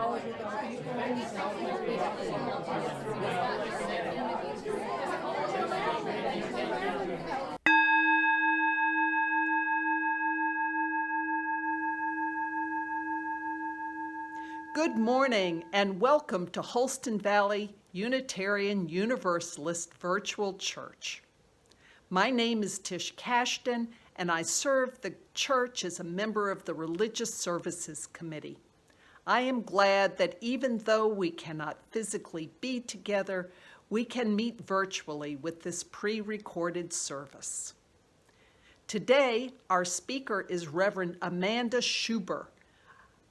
Good morning and welcome to Holston Valley Unitarian Universalist Virtual Church. My name is Tish Kashdan and I serve the church as a member of the Religious Services Committee. I am glad that even though we cannot physically be together, we can meet virtually with this pre-recorded service. Today, our speaker is Reverend Amanda Schuber,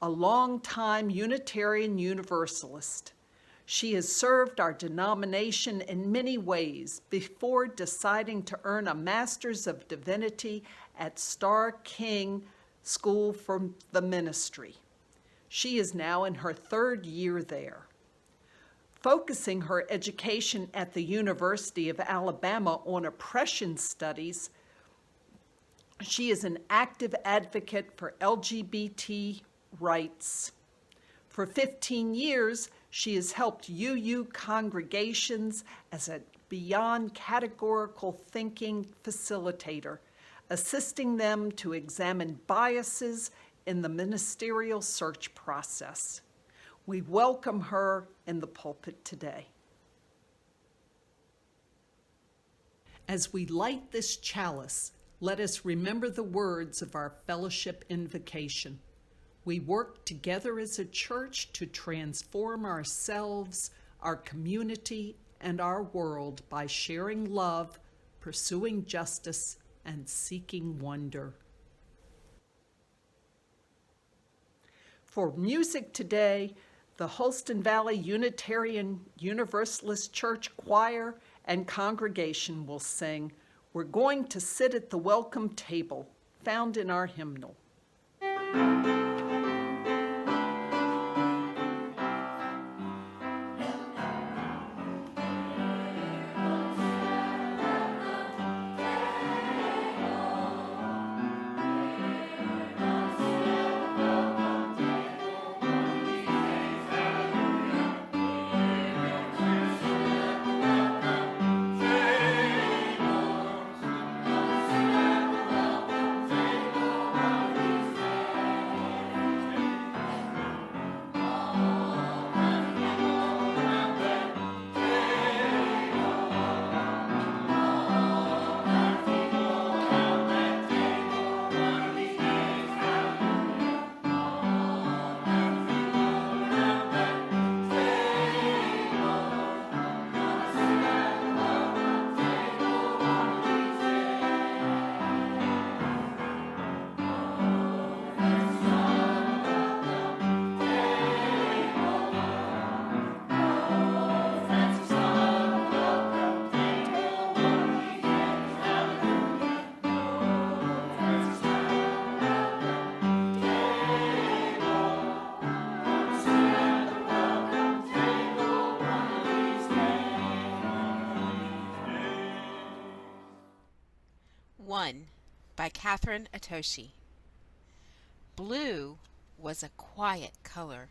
a longtime Unitarian Universalist. She has served our denomination in many ways before deciding to earn a Master's of Divinity at Starr King School for the Ministry. She is now in her third year there. Focusing her education at the University of Alabama on oppression studies, she is an active advocate for LGBT rights. For 15 years, she has helped HVUUC congregations as a Beyond Categorical Thinking facilitator, assisting them to examine biases in the ministerial search process. We welcome her in the pulpit today. As we light this chalice, let us remember the words of our fellowship invocation. We work together as a church to transform ourselves, our community, and our world by sharing love, pursuing justice, and seeking wonder. For music today, the Holston Valley Unitarian Universalist Church Choir and congregation will sing, "We're Going to Sit at the Welcome Table," found in our hymnal. By Kathryn Otoshi. Blue was a quiet color.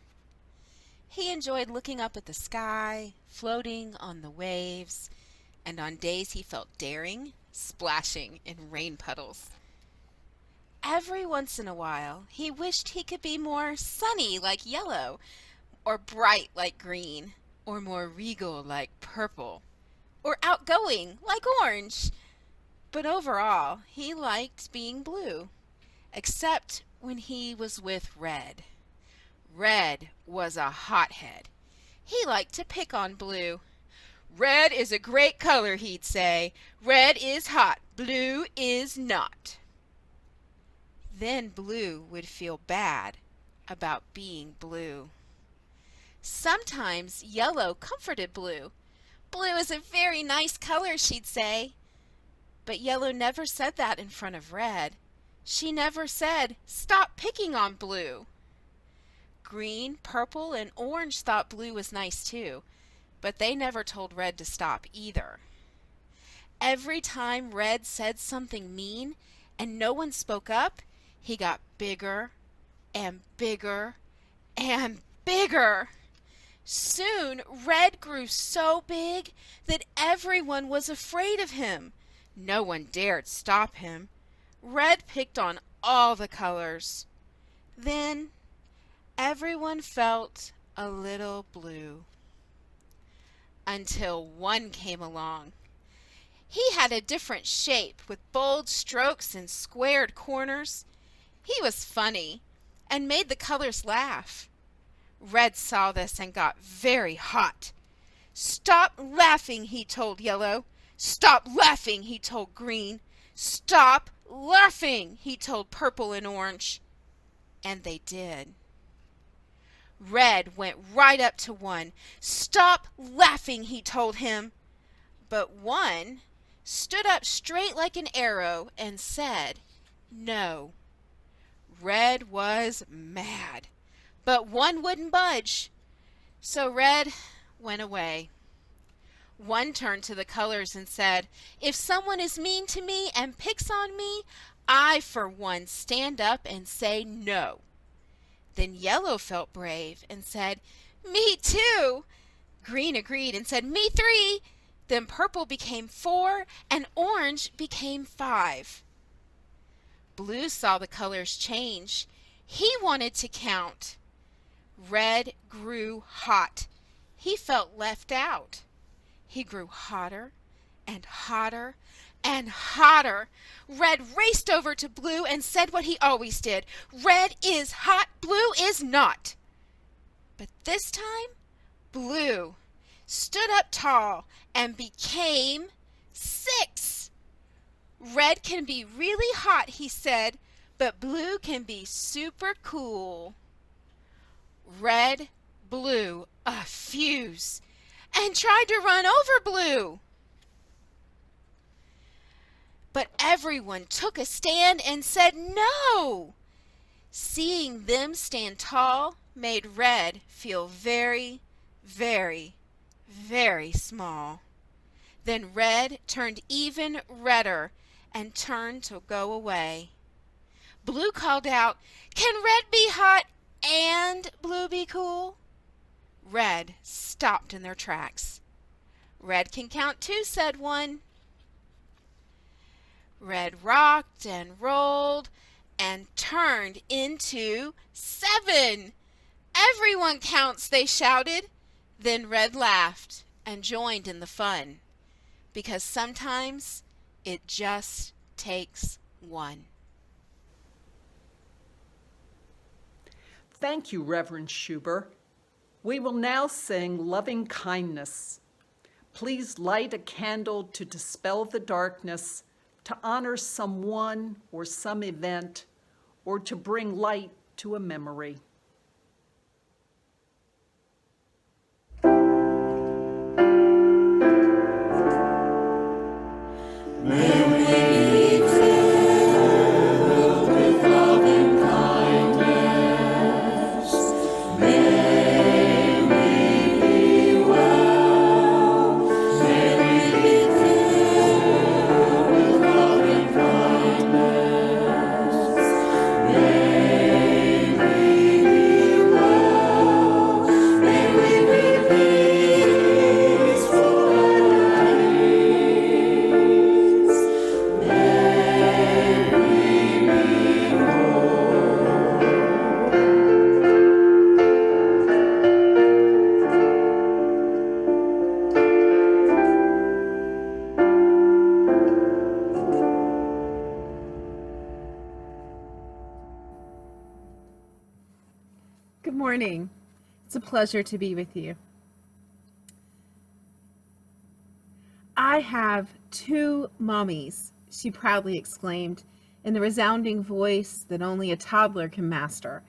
He enjoyed looking up at the sky, floating on the waves, and on days he felt daring, splashing in rain puddles. Every once in a while, he wished he could be more sunny like yellow, or bright like green, or more regal like purple, or outgoing like orange. But overall, he liked being blue, except when he was with Red. Red was a hothead. He liked to pick on Blue. "Red is a great color," he'd say. "Red is hot. Blue is not." Then Blue would feel bad about being blue. Sometimes Yellow comforted Blue. "Blue is a very nice color," she'd say. But Yellow never said that in front of Red. She never said, "Stop picking on Blue." Green, purple, and orange thought Blue was nice too, but they never told Red to stop either. Every time Red said something mean and no one spoke up, he got bigger and bigger and bigger. Soon, Red grew so big that everyone was afraid of him. No one dared stop him. Red picked on all the colors. Then everyone felt a little blue. Until one came along. He had a different shape with bold strokes and squared corners. He was funny and made the colors laugh. Red saw this and got very hot. "Stop laughing," he told Yellow. "Stop laughing," he told Green. "Stop laughing," he told Purple and Orange. And they did. Red went right up to one. "Stop laughing," he told him. But one stood up straight like an arrow and said, "No." Red was mad, but one wouldn't budge. So Red went away. One turned to the colors and said, "If someone is mean to me and picks on me, I for one stand up and say no." Then Yellow felt brave and said, "Me too." Green agreed and said, "Me 3." Then Purple became 4 and Orange became 5. Blue saw the colors change. He wanted to count. Red grew hot. He felt left out. He grew hotter and hotter and hotter. Red raced over to Blue and said what he always did. "Red is hot, Blue is not." But this time, Blue stood up tall and became 6. "Red can be really hot," he said, "but Blue can be super cool." Red blew a fuse and tried to run over Blue. But everyone took a stand and said no. Seeing them stand tall made Red feel very, very, very small. Then Red turned even redder and turned to go away. Blue called out, "Can Red be hot and Blue be cool?" Red stopped in their tracks. "Red can count too," said one. Red rocked and rolled and turned into 7. "Everyone counts," they shouted. Then Red laughed and joined in the fun, because sometimes it just takes one. Thank you, Reverend Schuber. We will now sing Loving Kindness. Please light a candle to dispel the darkness, to honor someone or some event, or to bring light to a memory. Good morning. It's a pleasure to be with you. "I have 2 mommies," she proudly exclaimed, in the resounding voice that only a toddler can master.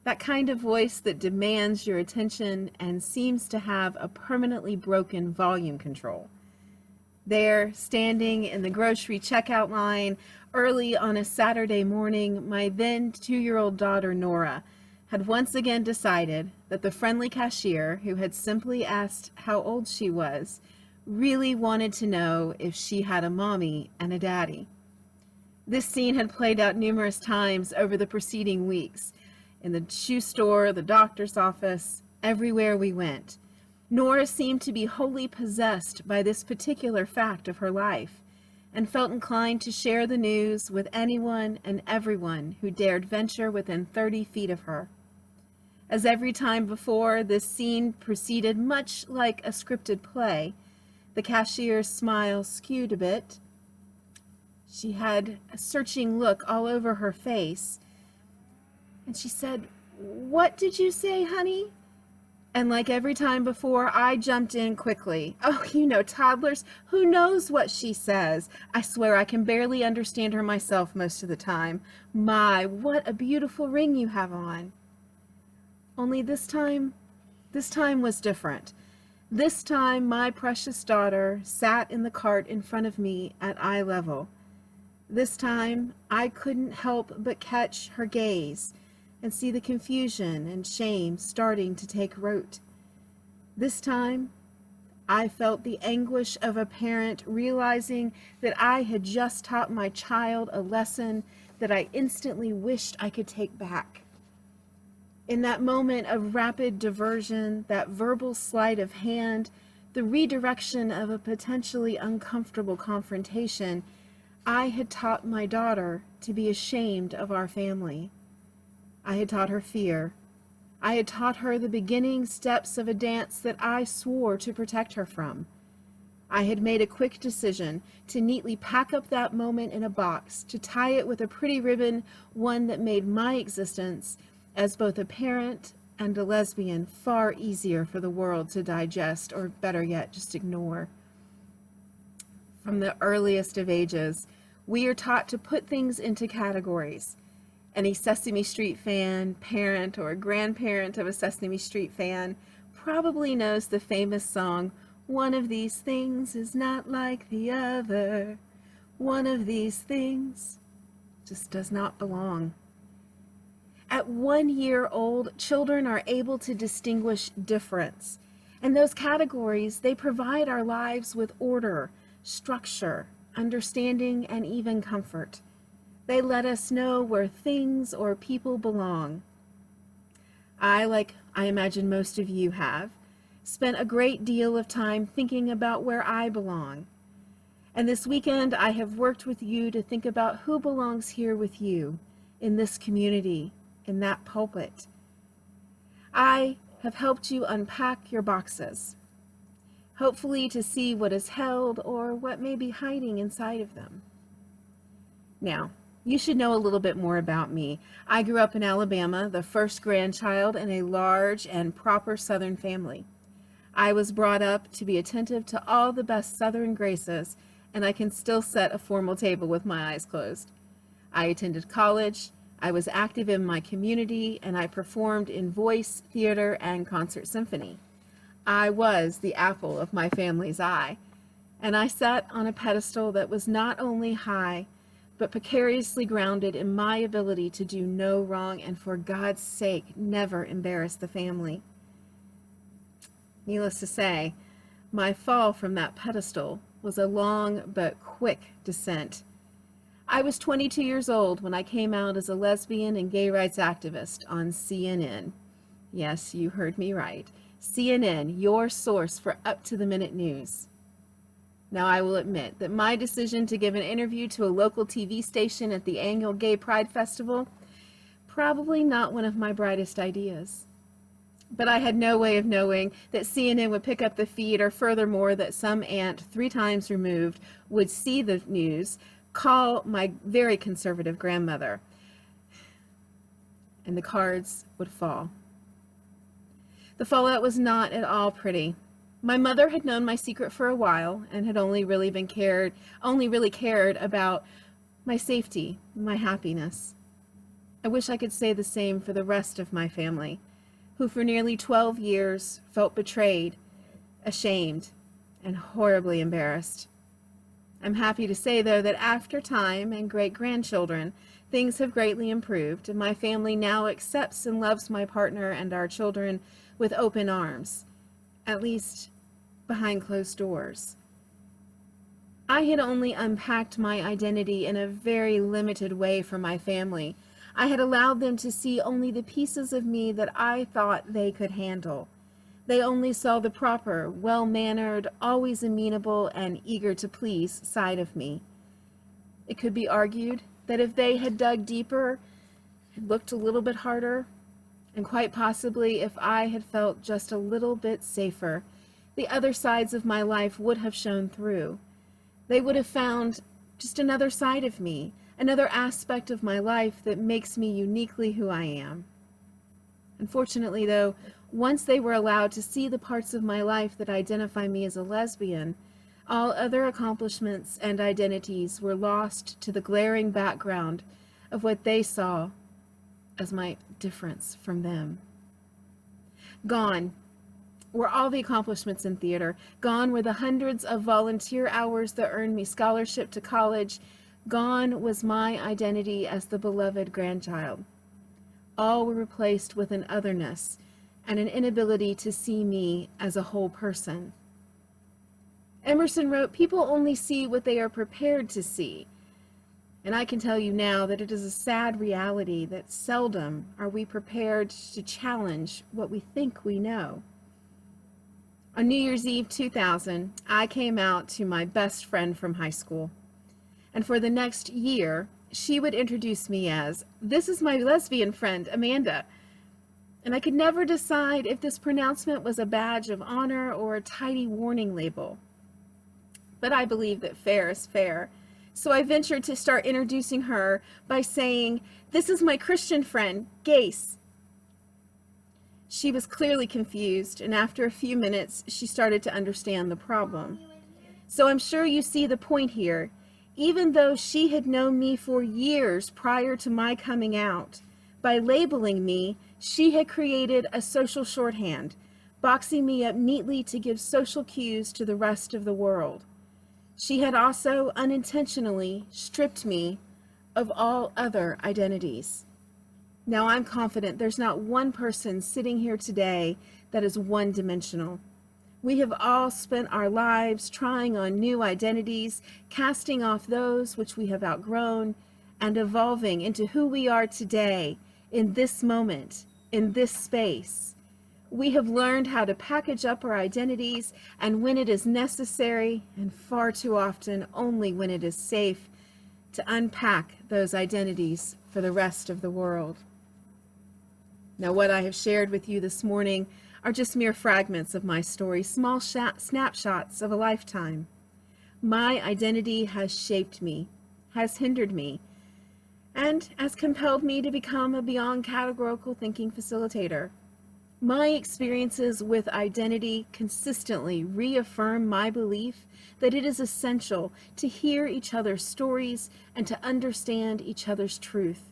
That kind of voice that demands your attention and seems to have a permanently broken volume control. There, standing in the grocery checkout line early on a Saturday morning, my then 2-year-old daughter, Nora, had once again decided that the friendly cashier, who had simply asked how old she was, really wanted to know if she had a mommy and a daddy. This scene had played out numerous times over the preceding weeks. in the shoe store, the doctor's office, everywhere we went. Nora seemed to be wholly possessed by this particular fact of her life, and felt inclined to share the news with anyone and everyone who dared venture within 30 feet of her. As every time before, this scene proceeded much like a scripted play. The cashier's smile skewed a bit. She had a searching look all over her face, and she said, "What did you say, honey?" And like every time before, I jumped in quickly. "Oh, you know, toddlers, who knows what she says? I swear I can barely understand her myself most of the time. My, what a beautiful ring you have on." Only this time was different. This time, my precious daughter sat in the cart in front of me at eye level. This time, I couldn't help but catch her gaze and see the confusion and shame starting to take root. This time, I felt the anguish of a parent realizing that I had just taught my child a lesson that I instantly wished I could take back. In that moment of rapid diversion, that verbal sleight of hand, the redirection of a potentially uncomfortable confrontation, I had taught my daughter to be ashamed of our family. I had taught her fear. I had taught her the beginning steps of a dance that I swore to protect her from. I had made a quick decision to neatly pack up that moment in a box, to tie it with a pretty ribbon, one that made my existence as both a parent and a lesbian far easier for the world to digest, or better yet, just ignore. From the earliest of ages, we are taught to put things into categories. Any Sesame Street fan, parent, or grandparent of a Sesame Street fan probably knows the famous song, "One of these things is not like the other. One of these things just does not belong." At 1 year old, children are able to distinguish difference. And those categories, they provide our lives with order, structure, understanding, and even comfort. They let us know where things or people belong. Like I imagine most of you have, spent a great deal of time thinking about where I belong. And this weekend, I have worked with you to think about who belongs here with you, in this community, in that pulpit. I have helped you unpack your boxes, hopefully to see what is held or what may be hiding inside of them. Now, you should know a little bit more about me. I grew up in Alabama, the first grandchild in a large and proper Southern family. I was brought up to be attentive to all the best Southern graces, and I can still set a formal table with my eyes closed. I attended college, I was active in my community, and I performed in voice, theater, and concert symphony. I was the apple of my family's eye, and I sat on a pedestal that was not only high, but precariously grounded in my ability to do no wrong and, for God's sake, never embarrass the family. Needless to say, my fall from that pedestal was a long but quick descent. I was 22 years old when I came out as a lesbian and gay rights activist on CNN. Yes, you heard me right. CNN, your source for up-to-the-minute news. Now, I will admit that my decision to give an interview to a local TV station at the annual Gay Pride Festival, probably not one of my brightest ideas. But I had no way of knowing that CNN would pick up the feed, or furthermore, that some aunt 3 times removed would see the news, call my very conservative grandmother, and the cards would fall. The fallout was not at all pretty. My mother had known my secret for a while and had only really cared about my safety, my happiness. I wish I could say the same for the rest of my family, who for nearly 12 years felt betrayed, ashamed, and horribly embarrassed. I'm happy to say, though, that after time and great-grandchildren, things have greatly improved, and my family now accepts and loves my partner and our children with open arms, at least behind closed doors. I had only unpacked my identity in a very limited way for my family. I had allowed them to see only the pieces of me that I thought they could handle. They only saw the proper, well-mannered, always amenable, and eager to please side of me. It could be argued that if they had dug deeper, had looked a little bit harder, and quite possibly if I had felt just a little bit safer, the other sides of my life would have shown through. They would have found just another side of me, another aspect of my life that makes me uniquely who I am. Unfortunately, though, once they were allowed to see the parts of my life that identify me as a lesbian, all other accomplishments and identities were lost to the glaring background of what they saw as my difference from them. Gone were all the accomplishments in theater. Gone were the hundreds of volunteer hours that earned me scholarship to college. Gone was my identity as the beloved grandchild. All were replaced with an otherness and an inability to see me as a whole person. Emerson wrote, "People only see what they are prepared to see." And I can tell you now that it is a sad reality that seldom are we prepared to challenge what we think we know. On New Year's Eve 2000, I came out to my best friend from high school. And for the next year, she would introduce me as, "This is my lesbian friend, Amanda." And I could never decide if this pronouncement was a badge of honor or a tidy warning label. But I believe that fair is fair. So I ventured to start introducing her by saying, "This is my Christian friend, Gase." She was clearly confused, and after a few minutes, she started to understand the problem. So I'm sure you see the point here. Even though she had known me for years prior to my coming out, by labeling me, she had created a social shorthand, boxing me up neatly to give social cues to the rest of the world. She had also unintentionally stripped me of all other identities. Now I'm confident there's not one person sitting here today that is one-dimensional. We have all spent our lives trying on new identities, casting off those which we have outgrown, and evolving into who we are today, in this moment, in this space. We have learned how to package up our identities, and when it is necessary, and far too often only when it is safe, to unpack those identities for the rest of the world. Now, what I have shared with you this morning are just mere fragments of my story, small snapshots of a lifetime. My identity has shaped me, has hindered me, and has compelled me to become a Beyond Categorical Thinking facilitator. My experiences with identity consistently reaffirm my belief that it is essential to hear each other's stories and to understand each other's truth,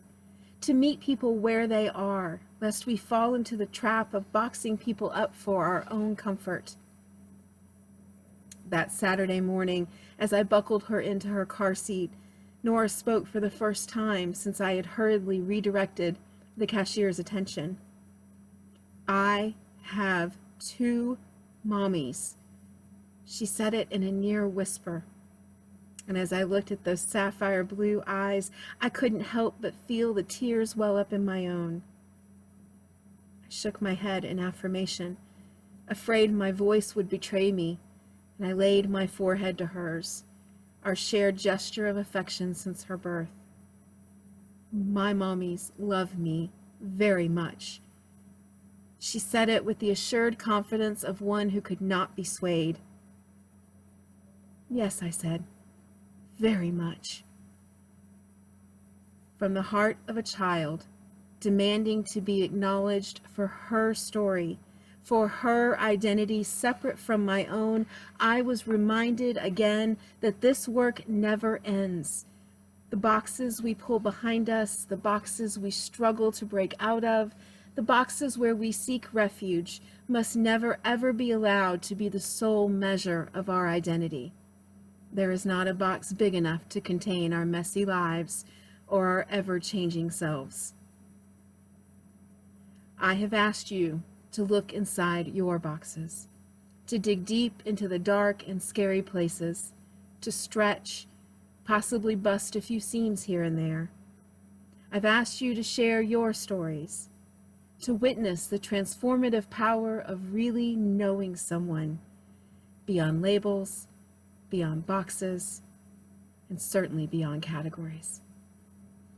to meet people where they are, lest we fall into the trap of boxing people up for our own comfort. That Saturday morning, as I buckled her into her car seat, Nora spoke for the first time since I had hurriedly redirected the cashier's attention. "I have 2 mommies." She said it in a near whisper. And as I looked at those sapphire blue eyes, I couldn't help but feel the tears well up in my own. I shook my head in affirmation, afraid my voice would betray me, and I laid my forehead to hers, our shared gesture of affection since her birth. "My mommies love me very much." She said it with the assured confidence of one who could not be swayed. "Yes," I said, "very much." From the heart of a child, demanding to be acknowledged for her story, for her identity separate from my own, I was reminded again that this work never ends. The boxes we pull behind us, the boxes we struggle to break out of, the boxes where we seek refuge, must never ever be allowed to be the sole measure of our identity. There is not a box big enough to contain our messy lives or our ever-changing selves. I have asked you to look inside your boxes, to dig deep into the dark and scary places, to stretch, possibly bust a few seams here and there. I've asked you to share your stories, to witness the transformative power of really knowing someone beyond labels, beyond boxes, and certainly beyond categories.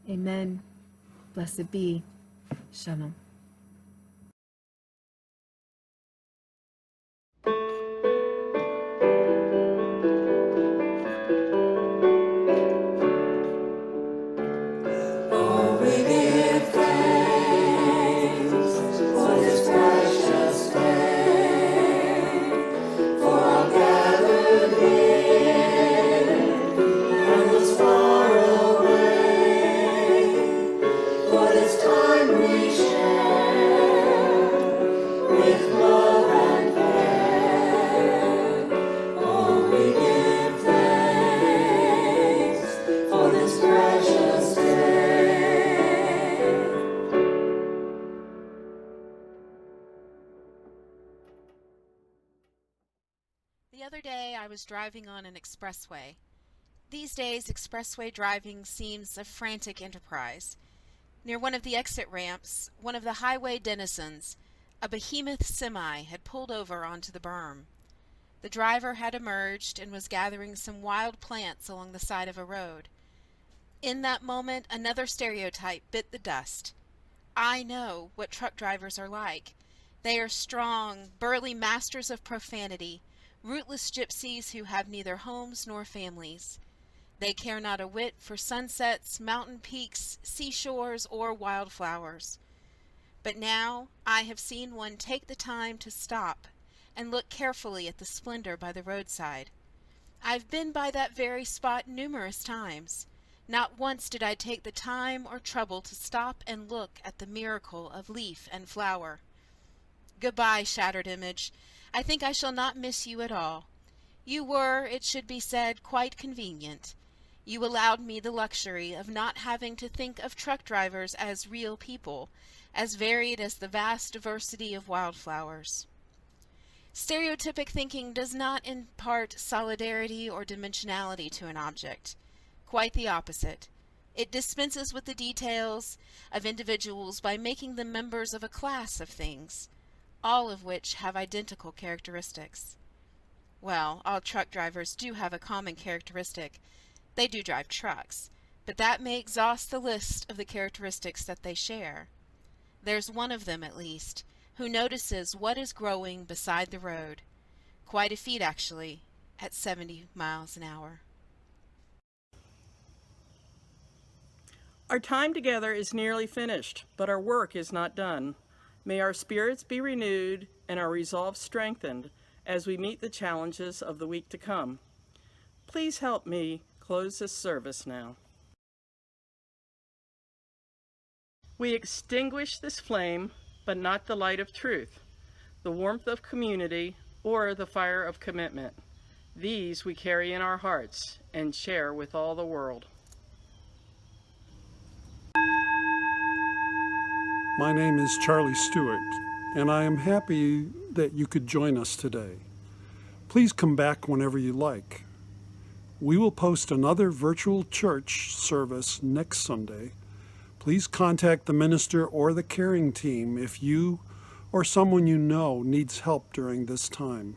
Amen. Blessed be. Shalom. The other day I was driving on an expressway. These days, expressway driving seems a frantic enterprise. Near one of the exit ramps, one of the highway denizens, a behemoth semi, had pulled over onto the berm. The driver had emerged and was gathering some wild plants along the side of a road. In that moment, another stereotype bit the dust. I know what truck drivers are like. They are strong, burly masters of profanity, rootless gypsies who have neither homes nor families. They care not a whit for sunsets, mountain peaks, seashores, or wildflowers. But now I have seen one take the time to stop and look carefully at the splendor by the roadside. I've been by that very spot numerous times. Not once did I take the time or trouble to stop and look at the miracle of leaf and flower. Goodbye, shattered image. I think I shall not miss you at all. You were, it should be said, quite convenient. You allowed me the luxury of not having to think of truck drivers as real people, as varied as the vast diversity of wildflowers. Stereotypic thinking does not impart solidarity or dimensionality to an object. Quite the opposite. It dispenses with the details of individuals by making them members of a class of things, all of which have identical characteristics. Well, all truck drivers do have a common characteristic. They do drive trucks, but that may exhaust the list of the characteristics that they share. There's one of them, at least, who notices what is growing beside the road. Quite a feat, actually, at 70 miles an hour. Our time together is nearly finished, but our work is not done. May our spirits be renewed and our resolve strengthened as we meet the challenges of the week to come. Please help me close this service now. We extinguish this flame, but not the light of truth, the warmth of community, or the fire of commitment. These we carry in our hearts and share with all the world. My name is Charlie Stewart, and I am happy that you could join us today. Please come back whenever you like. We will post another virtual church service next Sunday. Please contact the minister or the caring team if you or someone you know needs help during this time.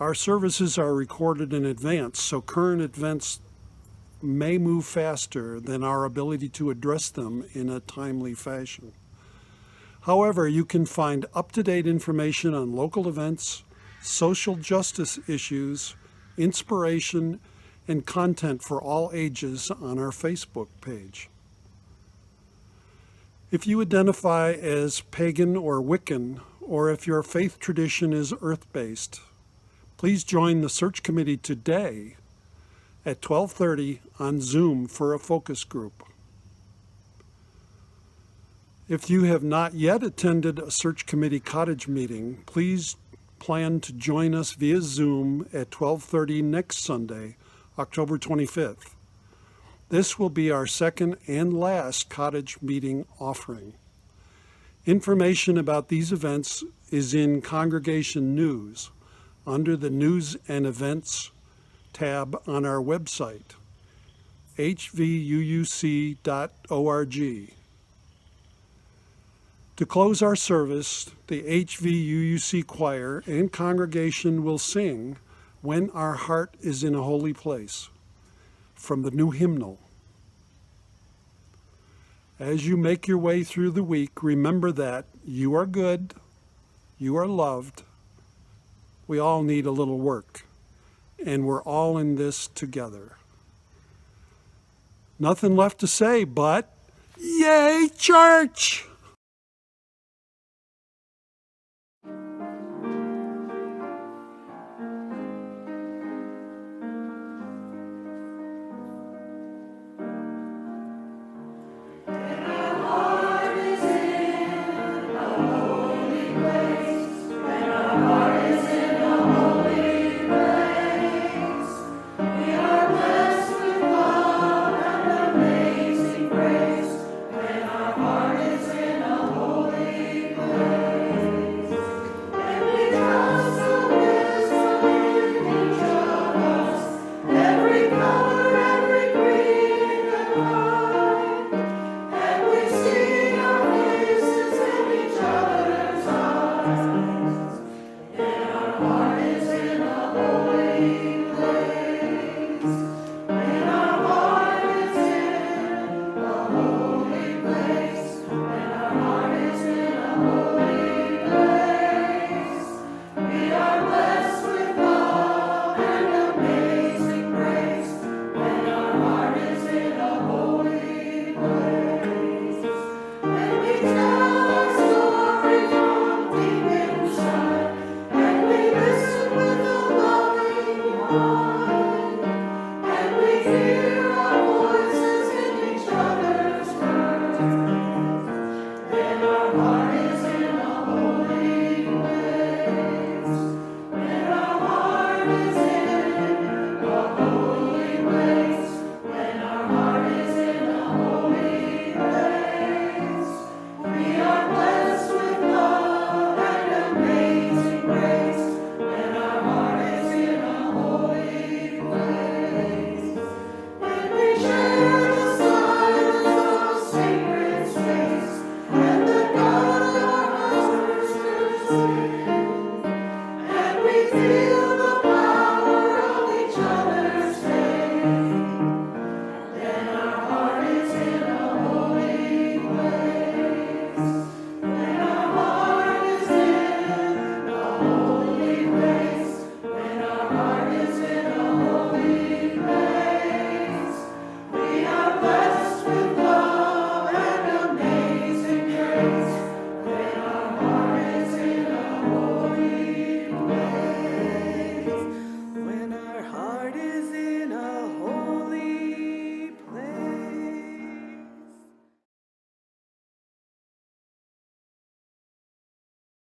Our services are recorded in advance, so current events may move faster than our ability to address them in a timely fashion. However, you can find up-to-date information on local events, social justice issues, inspiration, and content for all ages on our Facebook page. If you identify as pagan or Wiccan, or if your faith tradition is earth-based, please join the search committee today at 12:30 on Zoom for a focus group. If you have not yet attended a search committee cottage meeting, please plan to join us via Zoom at 12:30 next Sunday, October 25th. This will be our second and last cottage meeting offering. Information about these events is in Congregation News under the News and Events tab on our website. HVUUC.org. To close our service, the HVUUC Choir and congregation will sing "When Our Heart is in a Holy Place" from the new hymnal. As you make your way through the week, remember that you are good, you are loved, we all need a little work, and we're all in this together. Nothing left to say but, yay, church! Sacred space, and the God of our hearts